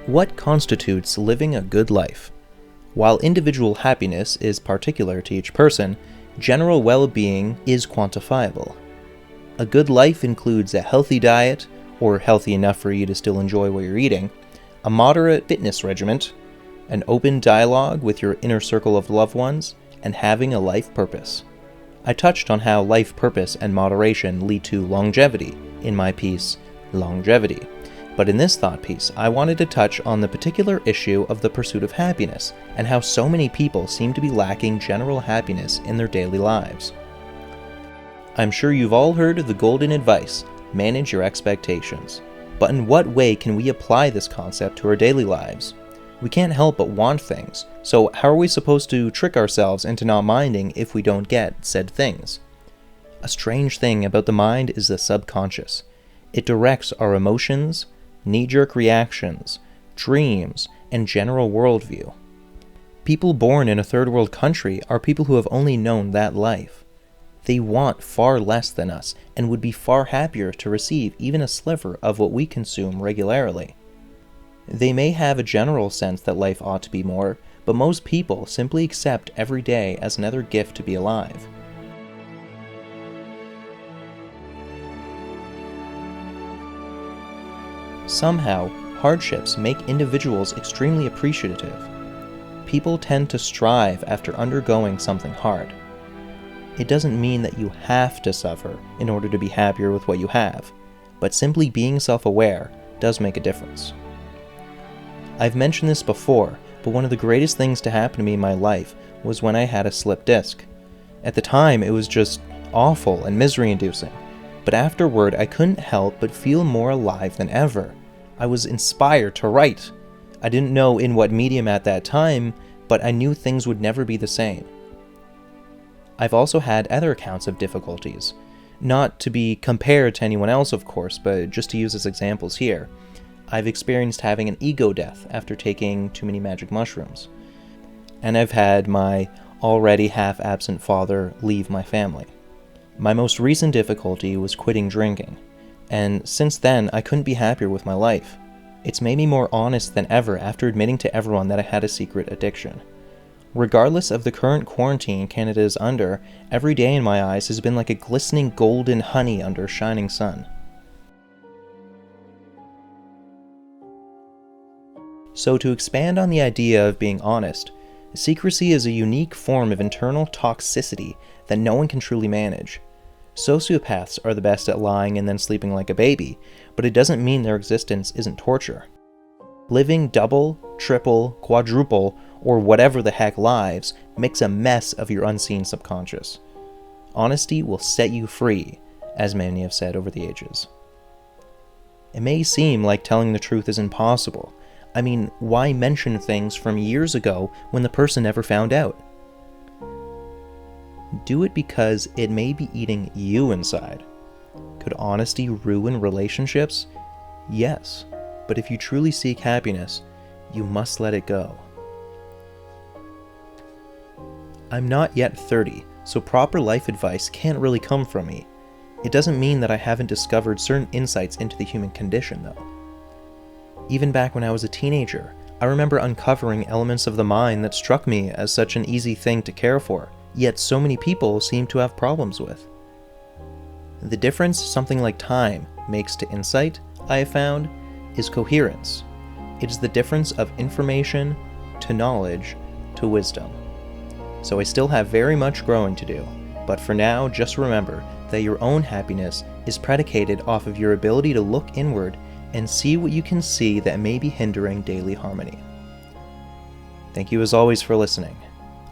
What constitutes living a good life? While individual happiness is particular to each person, general well-being is quantifiable. A good life includes a healthy diet, or healthy enough for you to still enjoy what you're eating, a moderate fitness regimen, an open dialogue with your inner circle of loved ones, and having a life purpose. I touched on how life purpose and moderation lead to longevity in my piece, Longevity. But in this thought piece, I wanted to touch on the particular issue of the pursuit of happiness and how so many people seem to be lacking general happiness in their daily lives. I'm sure you've all heard of the golden advice, manage your expectations. But in what way can we apply this concept to our daily lives? We can't help but want things, so how are we supposed to trick ourselves into not minding if we don't get said things? A strange thing about the mind is the subconscious. It directs our emotions, knee-jerk reactions, dreams, and general worldview. People born in a third world country are people who have only known that life. They want far less than us and would be far happier to receive even a sliver of what we consume regularly. They may have a general sense that life ought to be more, but most people simply accept every day as another gift to be alive. Somehow, hardships make individuals extremely appreciative. People tend to strive after undergoing something hard. It doesn't mean that you have to suffer in order to be happier with what you have, but simply being self-aware does make a difference. I've mentioned this before, but one of the greatest things to happen to me in my life was when I had a slipped disc. At the time, it was just awful and misery-inducing, but afterward I couldn't help but feel more alive than ever. I was inspired to write. I didn't know in what medium at that time, but I knew things would never be the same. I've also had other accounts of difficulties. Not to be compared to anyone else, of course, but just to use as examples here. I've experienced having an ego death after taking too many magic mushrooms. And I've had my already half-absent father leave my family. My most recent difficulty was quitting drinking. And since then, I couldn't be happier with my life. It's made me more honest than ever after admitting to everyone that I had a secret addiction. Regardless of the current quarantine Canada is under, every day in my eyes has been like a glistening golden honey under a shining sun. So to expand on the idea of being honest, secrecy is a unique form of internal toxicity that no one can truly manage. Sociopaths are the best at lying and then sleeping like a baby, but it doesn't mean their existence isn't torture. Living double, triple, quadruple, or whatever the heck lives makes a mess of your unseen subconscious. Honesty will set you free, as many have said over the ages. It may seem like telling the truth is impossible. I mean, why mention things from years ago when the person never found out? Do it because it may be eating you inside. Could honesty ruin relationships? Yes, but if you truly seek happiness, you must let it go. I'm not yet 30, so proper life advice can't really come from me. It doesn't mean that I haven't discovered certain insights into the human condition, though. Even back when I was a teenager, I remember uncovering elements of the mind that struck me as such an easy thing to care for, yet so many people seem to have problems with. The difference something like time makes to insight, I have found, is coherence. It is the difference of information to knowledge to wisdom. So I still have very much growing to do, but for now, just remember that your own happiness is predicated off of your ability to look inward and see what you can see that may be hindering daily harmony. Thank you as always for listening.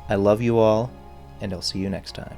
I love you all, and I'll see you next time.